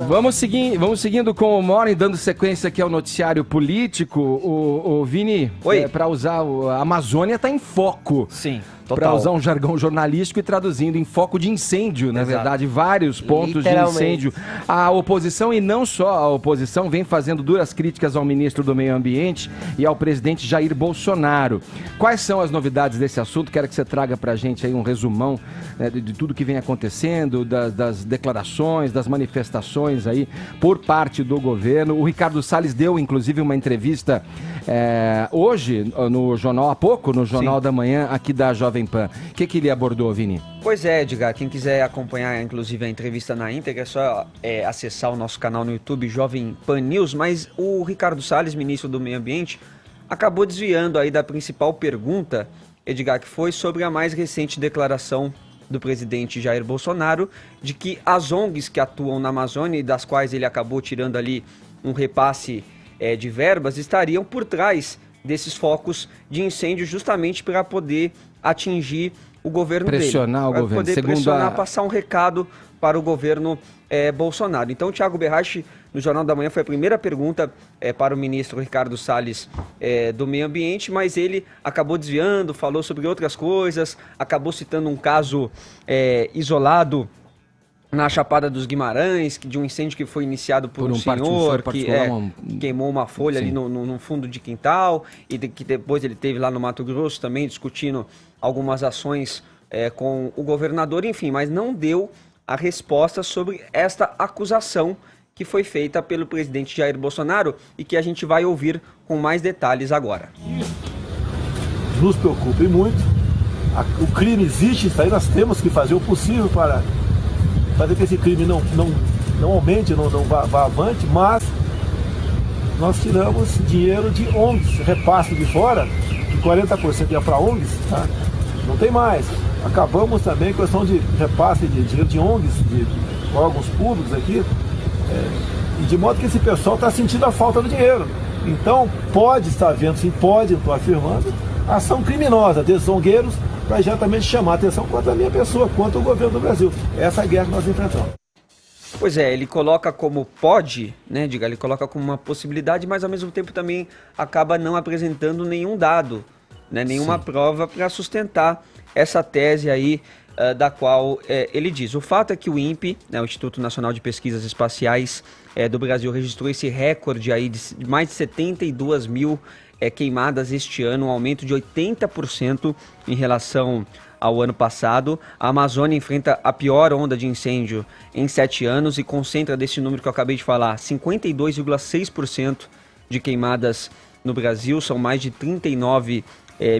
Vamos seguindo com o Morning, dando sequência aqui ao noticiário político. O Vini, para usar a Amazônia está em foco. Sim, total. Para usar um jargão jornalístico e traduzindo em foco de incêndio, na verdade, vários pontos de incêndio. A oposição, e não só a oposição, vem fazendo duras críticas ao ministro do Meio Ambiente e ao presidente Jair Bolsonaro. Quais são as novidades desse assunto? Quero que você traga para a gente aí um resumão de tudo que vem acontecendo, das declarações, das manifestações aí por parte do governo. O Ricardo Salles deu, inclusive, uma entrevista hoje no jornal, há pouco, no Jornal da Manhã, aqui da Jovem Pan. O que ele abordou, Vini? Pois é, Edgar, quem quiser acompanhar, inclusive, a entrevista na íntegra, é só acessar o nosso canal no YouTube, Jovem Pan News, mas o Ricardo Salles, ministro do Meio Ambiente, acabou desviando aí da principal pergunta, Edgar, que foi sobre a mais recente declaração do presidente Jair Bolsonaro, de que as ONGs que atuam na Amazônia e das quais ele acabou tirando ali um repasse de verbas, estariam por trás desses focos de incêndio justamente para poder atingir o governo dele. Pressionar o governo. Poder pressionar, passar um recado para o governo Bolsonaro. Então, o Thiago Berrache, no Jornal da Manhã, foi a primeira pergunta para o ministro Ricardo Salles do Meio Ambiente, mas ele acabou desviando, falou sobre outras coisas, acabou citando um caso isolado na Chapada dos Guimarães, de um incêndio que foi iniciado por um senhor que queimou uma folha ali no fundo de quintal, e que depois ele teve lá no Mato Grosso também discutindo algumas ações com o governador, enfim, mas não deu a resposta sobre esta acusação que foi feita pelo presidente Jair Bolsonaro e que a gente vai ouvir com mais detalhes agora. Nos preocupa muito, o crime existe, isso aí nós temos que fazer o possível para fazer que esse crime não aumente, não vá avante, mas nós tiramos dinheiro de ONGs, repasse de fora, que 40% ia para ONGs, tá? Não tem mais. Acabamos também com a questão de repasse de dinheiro de ONGs, de órgãos públicos aqui, e de modo que esse pessoal está sentindo a falta do dinheiro. Então, pode estar vendo, sim, pode, estou afirmando, ação criminosa desses zongueiros para exatamente chamar a atenção contra a minha pessoa, contra o governo do Brasil. Essa é a guerra que nós enfrentamos. Pois é, ele coloca como pode, né, diga, ele coloca como uma possibilidade, mas ao mesmo tempo também acaba não apresentando nenhum dado, né, nenhuma prova para sustentar essa tese aí da qual ele diz. O fato é que o INPE, né, o Instituto Nacional de Pesquisas Espaciais do Brasil, registrou esse recorde aí de mais de 72 mil queimadas este ano, um aumento de 80% em relação ao ano passado. A Amazônia enfrenta a pior onda de incêndio em 7 anos e concentra desse número que eu acabei de falar, 52,6% de queimadas no Brasil. São mais de 39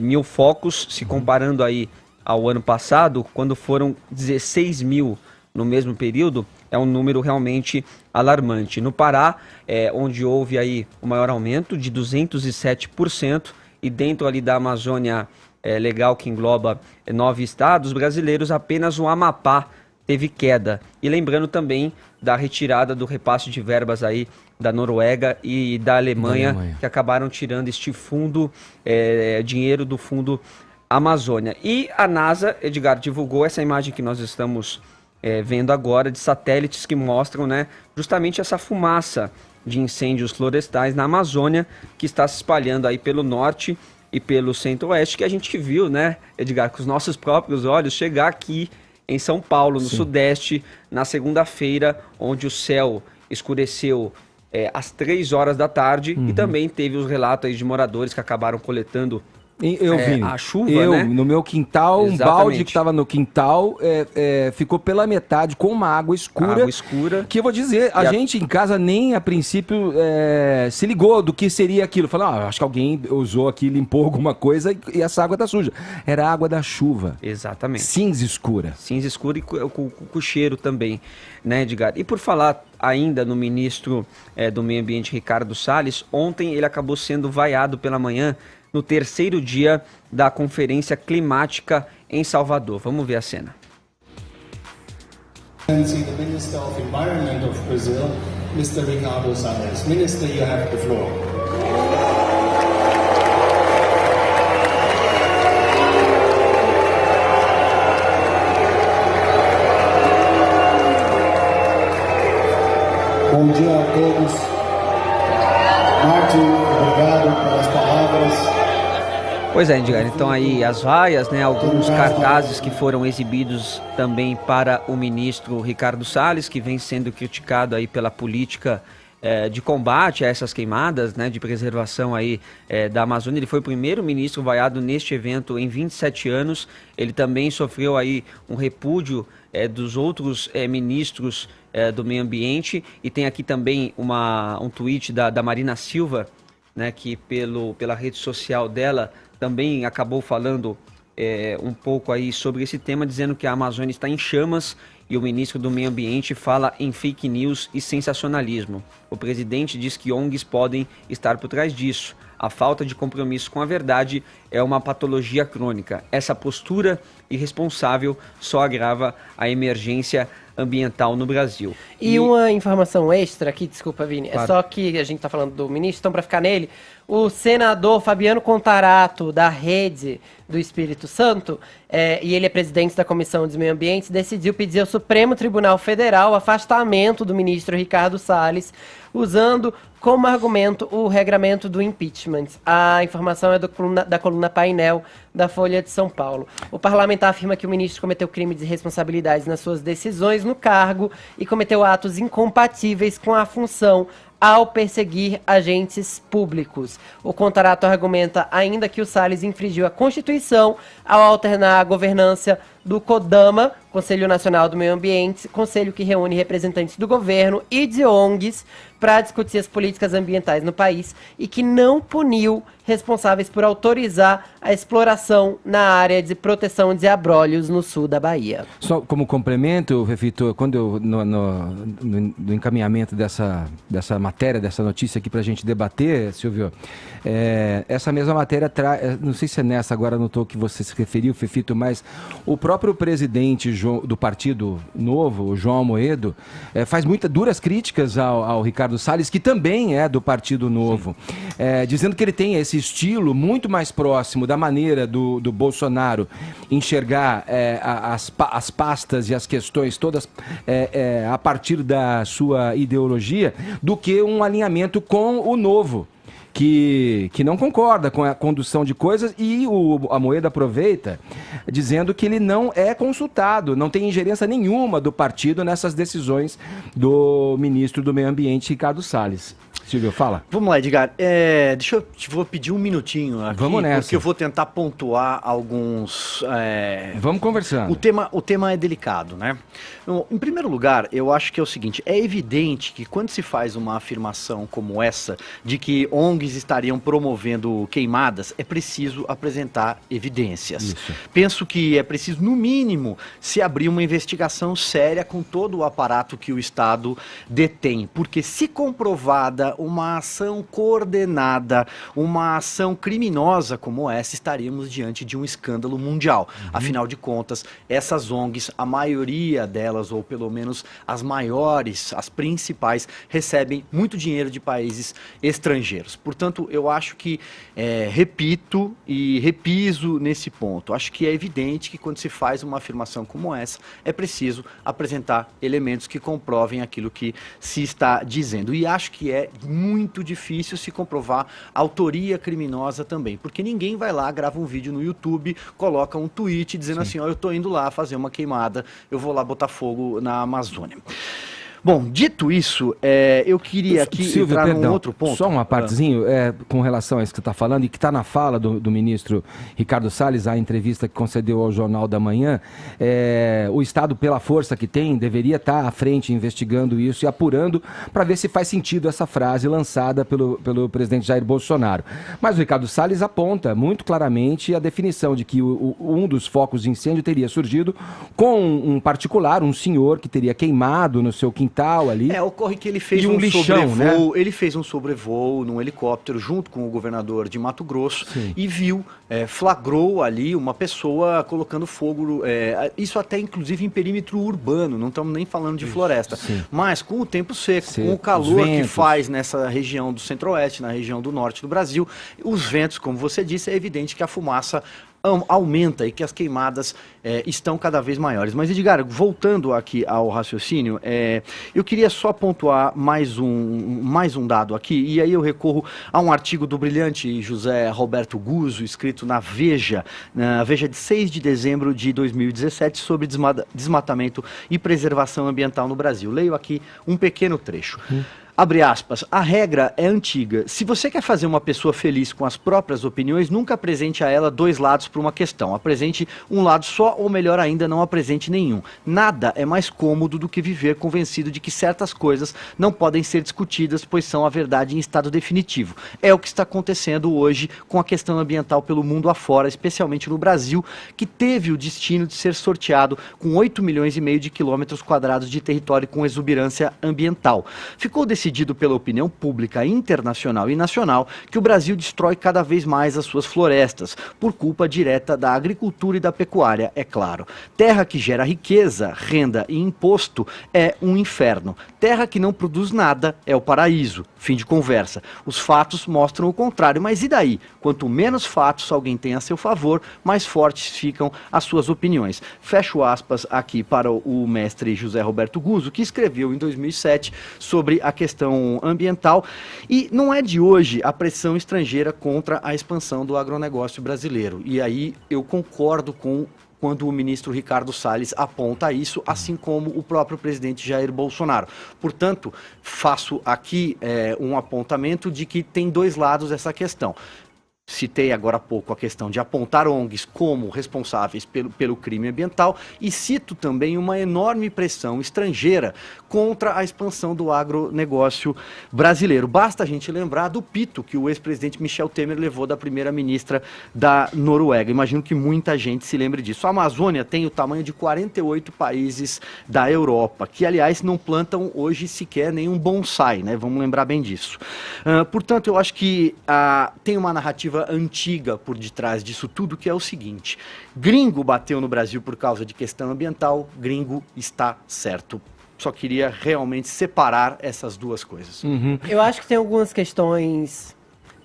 mil focos, se comparando aí ao ano passado, quando foram 16 mil no mesmo período, é um número realmente alarmante. No Pará, onde houve aí o maior aumento de 207%, e dentro ali da Amazônia Legal, que engloba 9 estados brasileiros, apenas o Amapá teve queda. E lembrando também da retirada do repasse de verbas aí da Noruega e da Alemanha, que acabaram tirando este fundo, dinheiro do fundo Amazônia. E a NASA, Edgar, divulgou essa imagem que nós estamos vendo agora, de satélites que mostram, né, justamente essa fumaça de incêndios florestais na Amazônia, que está se espalhando aí pelo norte e pelo centro-oeste, que a gente viu, né, Edgar, com os nossos próprios olhos, chegar aqui em São Paulo, no sudeste, na segunda-feira, onde o céu escureceu às 3 horas da tarde, e também teve os relatos aí de moradores que acabaram coletando eu vi a chuva, né? No meu quintal, um balde que estava no quintal ficou pela metade com uma água escura. Água escura. Que eu vou dizer, a gente em casa nem a princípio se ligou do que seria aquilo. Falou, acho que alguém usou aqui, limpou alguma coisa e essa água tá suja. Era a água da chuva. Exatamente. Cinza escura. Cinza escura e com cheiro também, né, Edgar? E por falar ainda no ministro do Meio Ambiente, Ricardo Salles, ontem ele acabou sendo vaiado pela manhã no terceiro dia da Conferência Climática em Salvador. Vamos ver a cena. The Minister of Environment of Brazil, Mr. Ricardo Salles. Minister, you have the floor. Bom dia a todos. Martin, obrigado pelas palavras. Pois é, Edgar, então aí as vaias, né, alguns cartazes que foram exibidos também para o ministro Ricardo Salles, que vem sendo criticado aí pela política de combate a essas queimadas, né, de preservação aí da Amazônia. Ele foi o primeiro ministro vaiado neste evento em 27 anos. Ele também sofreu aí um repúdio dos outros ministros do meio ambiente, e tem aqui também um tweet da Marina Silva, né, que pela rede social dela também acabou falando um pouco aí sobre esse tema, dizendo que a Amazônia está em chamas e o ministro do Meio Ambiente fala em fake news e sensacionalismo. O presidente diz que ONGs podem estar por trás disso. A falta de compromisso com a verdade é uma patologia crônica. Essa postura irresponsável só agrava a emergência ambiental no Brasil. E uma informação extra aqui, desculpa, Vini, claro. É só que a gente está falando do ministro, então para ficar nele, o senador Fabiano Contarato, da Rede do Espírito Santo, e ele é presidente da Comissão de Meio Ambiente, decidiu pedir ao Supremo Tribunal Federal o afastamento do ministro Ricardo Salles, usando como argumento o regramento do impeachment. A informação é da coluna Painel da Folha de São Paulo. O parlamentar afirma que o ministro cometeu crime de responsabilidade nas suas decisões no cargo e cometeu atos incompatíveis com a função ao perseguir agentes públicos. O Contarato argumenta ainda que o Salles infringiu a Constituição ao alternar a governança do CODAMA, Conselho Nacional do Meio Ambiente, conselho que reúne representantes do governo e de ONGs para discutir as políticas ambientais no país, e que não puniu responsáveis por autorizar a exploração na área de proteção de abrolhos no sul da Bahia. Só como complemento, Fefito, quando eu, no encaminhamento dessa matéria, dessa notícia aqui para a gente debater, Silvio, essa mesma matéria traz, não sei se é nessa agora, não estou que você se referiu, Fefito, mas o próprio presidente do Partido Novo, o João Amoedo, faz muitas duras críticas ao Ricardo Salles, que também é do Partido Novo, dizendo que ele tem esse estilo muito mais próximo da maneira do Bolsonaro enxergar as pastas e as questões todas a partir da sua ideologia, do que um alinhamento com o Novo, que não concorda com a condução de coisas, e o Amoedo aproveita dizendo que ele não é consultado, não tem ingerência nenhuma do partido nessas decisões do ministro do Meio Ambiente, Ricardo Salles. Silvio, fala. Vamos lá, Edgar. Vou pedir um minutinho aqui. Vamos nessa. Porque eu vou tentar pontuar alguns... Vamos conversando. O tema é delicado, né? Em primeiro lugar, eu acho que é o seguinte, é evidente que quando se faz uma afirmação como essa, de que ONGs estariam promovendo queimadas, é preciso apresentar evidências. Isso. Penso que é preciso, no mínimo, se abrir uma investigação séria com todo o aparato que o Estado detém, porque se comprovada uma ação coordenada, uma ação criminosa como essa, estaríamos diante de um escândalo mundial. Afinal de contas, essas ONGs, a maioria delas, ou pelo menos as maiores, as principais, recebem muito dinheiro de países estrangeiros. Portanto, eu acho que, repito e repiso nesse ponto, acho que é evidente que quando se faz uma afirmação como essa, é preciso apresentar elementos que comprovem aquilo que se está dizendo. E acho que é muito difícil se comprovar autoria criminosa também, porque ninguém vai lá, grava um vídeo no YouTube, coloca um tweet dizendo assim, ó, eu tô indo lá fazer uma queimada, eu vou lá botar fogo na Amazônia. Bom, dito isso, eu queria aqui Silvio, entrar num outro ponto. Só uma partezinho, com relação a isso que você está falando, e que está na fala do ministro Ricardo Salles, a entrevista que concedeu ao Jornal da Manhã. O Estado, pela força que tem, deveria estar à frente investigando isso e apurando para ver se faz sentido essa frase lançada pelo presidente Jair Bolsonaro. Mas o Ricardo Salles aponta muito claramente a definição de que um dos focos de incêndio teria surgido com um particular, um senhor que teria queimado no seu quintal ali. Ocorre que ele fez um lixão, sobrevoo, né? Ele fez um sobrevoo num helicóptero junto com o governador de Mato Grosso. Sim. E viu, flagrou ali uma pessoa colocando fogo, isso até inclusive em perímetro urbano, não estamos nem falando de floresta, sim, mas com o tempo seco, com o calor que faz nessa região do centro-oeste, na região do norte do Brasil, os ventos, como você disse, é evidente que a fumaça aumenta e que as queimadas estão cada vez maiores. Mas, Edgar, voltando aqui ao raciocínio, eu queria só pontuar mais um dado aqui, e aí eu recorro a um artigo do brilhante José Roberto Guzzo, escrito na Veja de 6 de dezembro de 2017, sobre desmatamento e preservação ambiental no Brasil. Leio aqui um pequeno trecho. Abre aspas, a regra é antiga. Se você quer fazer uma pessoa feliz com as próprias opiniões, nunca apresente a ela dois lados para uma questão. Apresente um lado só, ou melhor ainda, não apresente nenhum. Nada é mais cômodo do que viver convencido de que certas coisas não podem ser discutidas, pois são a verdade em estado definitivo. É o que está acontecendo hoje com a questão ambiental pelo mundo afora, especialmente no Brasil, que teve o destino de ser sorteado com 8,5 milhões de quilômetros quadrados de território com exuberância ambiental. Ficou decidido pela opinião pública internacional e nacional que o Brasil destrói cada vez mais as suas florestas, por culpa direta da agricultura e da pecuária, é claro. Terra que gera riqueza, renda e imposto é um inferno. Terra que não produz nada é o paraíso. Fim de conversa. Os fatos mostram o contrário, mas e daí? Quanto menos fatos alguém tem a seu favor, mais fortes ficam as suas opiniões. Fecho aspas aqui para o mestre José Roberto Guzzo, que escreveu em 2007 sobre a questão ambiental, e não é de hoje a pressão estrangeira contra a expansão do agronegócio brasileiro. E aí eu concordo com quando o ministro Ricardo Salles aponta isso, assim como o próprio presidente Jair Bolsonaro. Portanto, faço aqui um apontamento de que tem dois lados essa questão. Citei agora há pouco a questão de apontar ONGs como responsáveis pelo crime ambiental e cito também uma enorme pressão estrangeira contra a expansão do agronegócio brasileiro. Basta a gente lembrar do pito que o ex-presidente Michel Temer levou da primeira-ministra da Noruega. Imagino que muita gente se lembre disso. A Amazônia tem o tamanho de 48 países da Europa, que, aliás, não plantam hoje sequer nenhum bonsai, né? Vamos lembrar bem disso. Portanto, eu acho que tem uma narrativa antiga por detrás disso tudo, que é o seguinte: gringo bateu no Brasil por causa de questão ambiental, gringo está certo. Só queria realmente separar essas duas coisas. Eu acho que tem algumas questões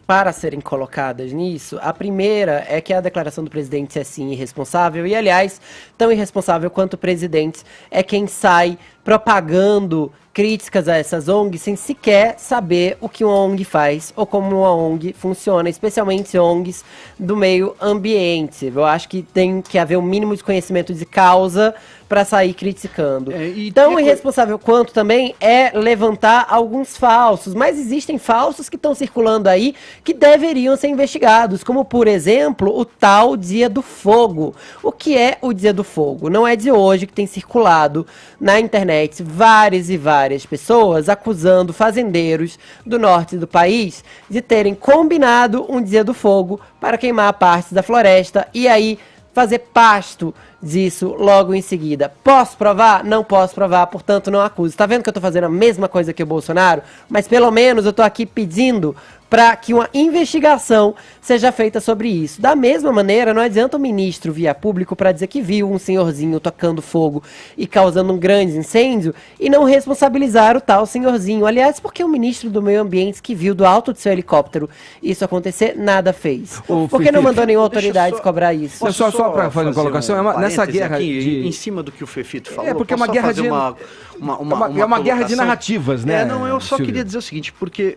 para serem colocadas nisso. A primeira é que a declaração do presidente é sim irresponsável, e aliás, tão irresponsável quanto o presidente é quem sai propagando críticas a essas ONGs sem sequer saber o que uma ONG faz ou como uma ONG funciona, especialmente ONGs do meio ambiente. Eu acho que tem que haver um mínimo de conhecimento de causa para sair criticando. Tão irresponsável quanto também é levantar alguns falsos, mas existem falsos que estão circulando aí que deveriam ser investigados, como, por exemplo, o tal Dia do Fogo. O que é o Dia do Fogo? Não é de hoje que tem circulado na internet várias e várias pessoas acusando fazendeiros do norte do país de terem combinado um Dia do Fogo para queimar partes da floresta e aí fazer pasto disso logo em seguida. Posso provar? Não posso provar, portanto não acuso. Tá vendo que eu tô fazendo a mesma coisa que o Bolsonaro? Mas pelo menos eu tô aqui pedindo para que uma investigação seja feita sobre isso. Da mesma maneira, não adianta o ministro vir a público para dizer que viu um senhorzinho tocando fogo e causando um grande incêndio e não responsabilizar o tal senhorzinho. Aliás, porque o ministro do Meio Ambiente que viu do alto de seu helicóptero isso acontecer, nada fez. Por que não mandou nenhuma autoridade cobrar isso? Só para fazer uma colocação, nessa guerra aqui, em cima do que o Fefito falou, porque é uma guerra de uma guerra de narrativas, né? Não, eu só queria dizer o seguinte, porque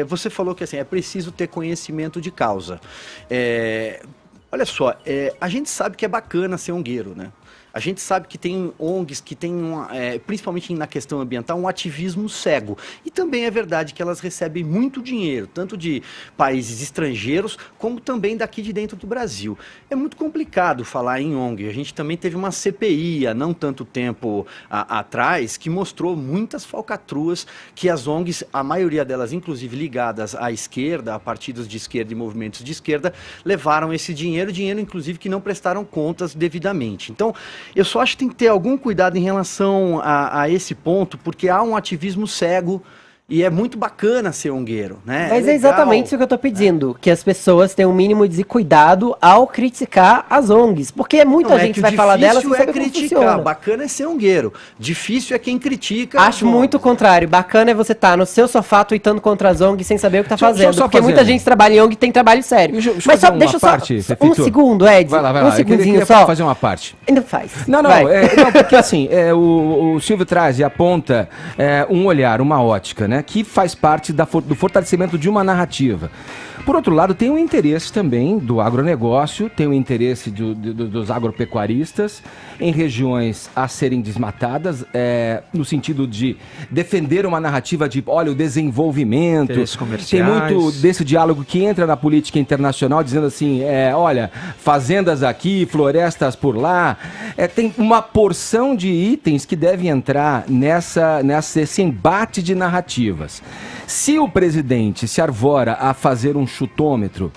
você falou que assim, é preciso ter conhecimento de causa. Olha só, a gente sabe que é bacana ser ongueiro, né? A gente sabe que tem ONGs que têm, principalmente na questão ambiental, um ativismo cego. E também é verdade que elas recebem muito dinheiro, tanto de países estrangeiros, como também daqui de dentro do Brasil. É muito complicado falar em ONG. A gente também teve uma CPI há não tanto tempo atrás, que mostrou muitas falcatruas que as ONGs, a maioria delas inclusive ligadas à esquerda, a partidos de esquerda e movimentos de esquerda, levaram esse dinheiro inclusive que não prestaram contas devidamente. Então, eu só acho que tem que ter algum cuidado em relação a esse ponto, porque há um ativismo cego E é muito bacana ser ongueiro, né? Mas é exatamente isso que eu tô pedindo, que as pessoas tenham um mínimo de cuidado ao criticar as ONGs, porque muita gente vai falar delas sem saber como funciona. Bacana é ser ongueiro, difícil é quem critica. Acho muito o contrário, bacana é você estar no seu sofá tweetando contra as ONGs sem saber o que tá fazendo, porque muita gente trabalha em ONG e tem trabalho sério. Mas só deixa só um segundo, Ed, vai lá. um segundinho só. Fazer uma parte. Ainda faz. Não, porque assim, o Silvio traz e aponta um olhar, uma ótica, né, que faz parte do fortalecimento de uma narrativa. Por outro lado, tem o interesse também do agronegócio, tem o interesse dos agropecuaristas em regiões a serem desmatadas, no sentido de defender uma narrativa de, olha, o desenvolvimento. Tem muito desse diálogo que entra na política internacional, dizendo assim, olha, fazendas aqui, florestas por lá. Tem uma porção de itens que devem entrar nesse embate de narrativas. Se o presidente se arvora a fazer um chutômetro,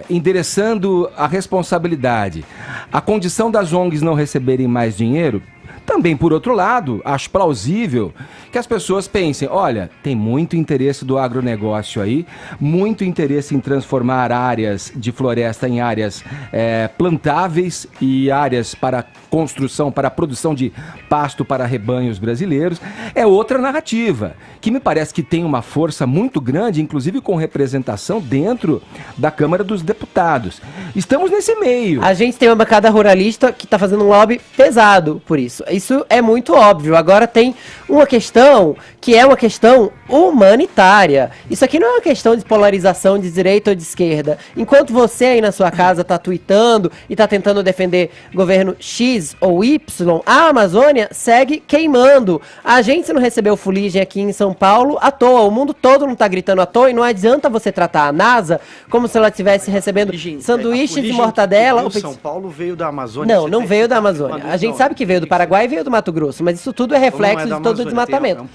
endereçando a responsabilidade, a condição das ONGs não receberem mais dinheiro, também, por outro lado, acho plausível que as pessoas pensem, olha, tem muito interesse do agronegócio aí, muito interesse em transformar áreas de floresta em áreas plantáveis e áreas para construção, para a produção de pasto para rebanhos brasileiros. É outra narrativa, que me parece que tem uma força muito grande, inclusive com representação dentro da Câmara dos Deputados. Estamos nesse meio. A gente tem uma bancada ruralista que está fazendo um lobby pesado por isso. Isso é muito óbvio. Agora tem uma questão que é uma questão humanitária. Isso aqui não é uma questão de polarização de direita ou de esquerda. Enquanto você aí na sua casa está tweetando e está tentando defender governo X ou Y, a Amazônia segue queimando. A gente não recebeu fuligem aqui em São Paulo à toa. O mundo todo não está gritando à toa e não adianta você tratar a NASA como se ela estivesse recebendo sanduíches de mortadela. São Paulo veio da Amazônia. Não veio da Amazônia. A gente sabe que veio do Paraguai e veio do Mato Grosso, mas isso tudo é reflexo de todo o desmatamento.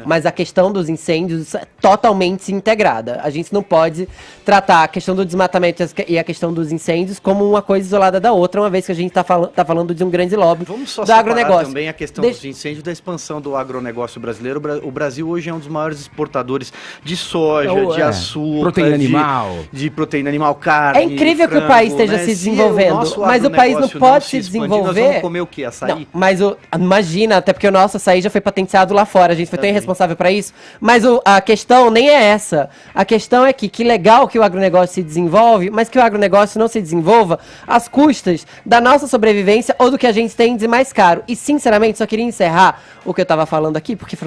Mas a questão dos incêndios é totalmente integrada. A gente não pode tratar a questão do desmatamento e a questão dos incêndios como uma coisa isolada da outra, uma vez que a gente está falando de um grande lobby do agronegócio. Também a questão dos incêndios, da expansão do agronegócio brasileiro. O Brasil hoje é um dos maiores exportadores de soja, de açúcar, proteína animal, de proteína animal, carne. É incrível que o país esteja se desenvolvendo, mas o país não pode se desenvolver. Nós vamos comer o quê? Açaí? Não, mas imagina, até porque o nosso açaí já foi patenteado lá fora, a gente foi tão irresponsável para isso. Mas a questão nem é essa. A questão é que legal que o agronegócio se desenvolve, mas que o agronegócio não se desenvolva às custas da nossa sobrevivência ou do que a gente tem de mais caro. E, sinceramente, só queria encerrar o que eu estava falando aqui, porque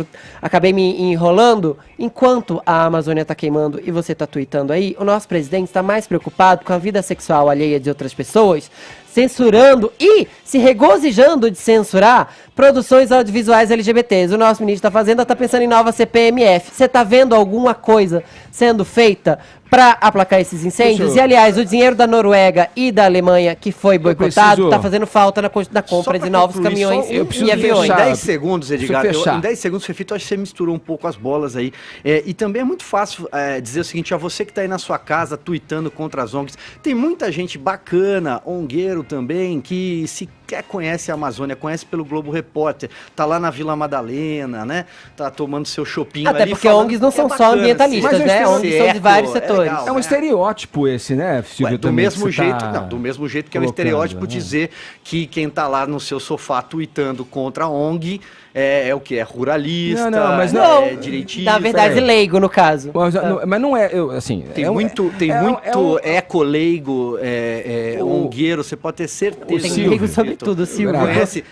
acabei me enrolando. Enquanto a Amazônia está queimando e você está tweetando aí, o nosso presidente está mais preocupado com a vida sexual alheia de outras pessoas, censurando e se regozijando de censurar produções audiovisuais LGBTs. O nosso ministro da Fazenda está pensando em nova CPMF. Você está vendo alguma coisa sendo feita para aplacar esses incêndios? E, aliás, o dinheiro da Noruega e da Alemanha, que foi boicotado, está fazendo falta na compra de novos caminhões e aviões. Em 10 segundos, Edgar, em 10 segundos, Fefito, acho que você misturou um pouco as bolas aí. E também é muito fácil dizer o seguinte, a você que está aí na sua casa, tweetando contra as ONGs, tem muita gente bacana, ongueiro também, que sequer conhece a Amazônia, conhece pelo Globo Repórter, tá lá na Vila Madalena, né? Tá tomando seu shopping ali. Até porque ONGs não são só ambientalistas, né? ONGs são de vários setores. Legal, é um estereótipo esse, né, Silvio? Do mesmo jeito que é um estereótipo dizer que quem tá lá no seu sofá tweetando contra a ONG é o que? É ruralista, mas é direitista. Na verdade, leigo, no caso. Mas não é, assim... Tem muito eco-leigo, ongueiro, você pode ter certeza. Tem leigo sobre tudo, Silvio. Conhece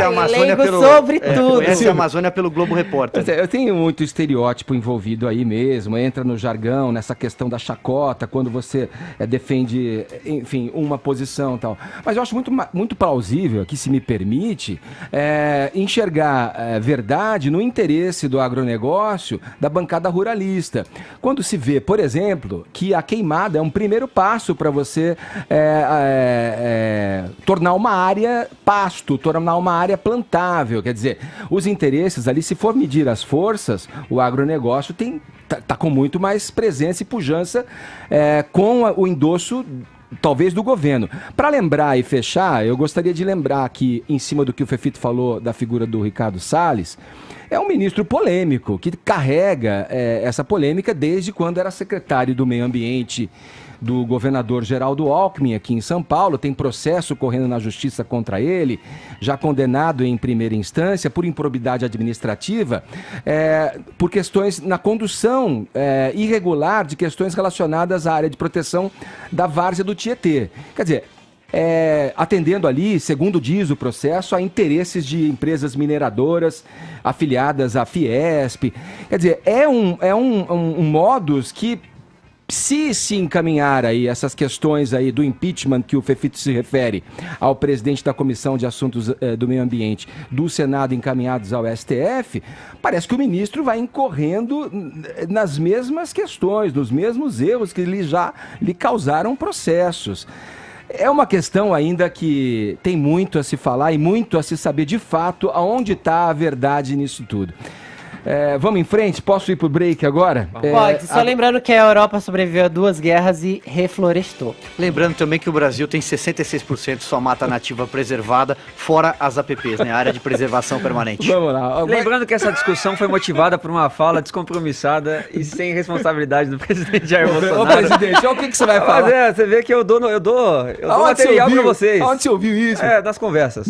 a Amazônia conhece a Amazônia pelo Globo Repórter. Eu tenho muito estereótipo envolvido aí mesmo, entra no jargão, nessa questão da chacota, quando você defende, enfim, uma posição e tal. Mas eu acho muito plausível, aqui se me permite, enxergar verdade no interesse do agronegócio da bancada ruralista. Quando se vê, por exemplo, que a queimada é um primeiro passo para você tornar uma área pasto, tornar uma área plantável. Quer dizer, os interesses ali, se for medir as forças, o agronegócio tá com muito mais presença e pujança com o endosso talvez do governo. Para lembrar e fechar, eu gostaria de lembrar que, em cima do que o Fefito falou da figura do Ricardo Salles, é um ministro polêmico, que carrega essa polêmica desde quando era secretário do Meio Ambiente do governador Geraldo Alckmin aqui em São Paulo. Tem processo correndo na justiça contra ele, já condenado em primeira instância por improbidade administrativa, por questões na condução irregular de questões relacionadas à área de proteção da várzea do Tietê. Quer dizer, atendendo ali, segundo diz o processo, a interesses de empresas mineradoras afiliadas à Fiesp. Quer dizer, é um modus que, se encaminhar aí essas questões aí do impeachment que o Fefito se refere ao presidente da Comissão de Assuntos do Meio Ambiente do Senado encaminhados ao STF, parece que o ministro vai incorrendo nas mesmas questões, nos mesmos erros que já lhe causaram processos. É uma questão ainda que tem muito a se falar e muito a se saber de fato aonde está a verdade nisso tudo. Vamos em frente? Posso ir pro break agora? Pode, só lembrando que a Europa sobreviveu a 2 guerras e reflorestou. Lembrando também que o Brasil tem 66% de sua mata nativa preservada, fora as APPs, né? A área de preservação permanente. Vamos lá. Lembrando que essa discussão foi motivada por uma fala descompromissada e sem responsabilidade do presidente Jair Bolsonaro. Ô, presidente, olha o que você vai falar. Mas você vê que eu dou material pra vocês. Onde você ouviu isso? Das conversas.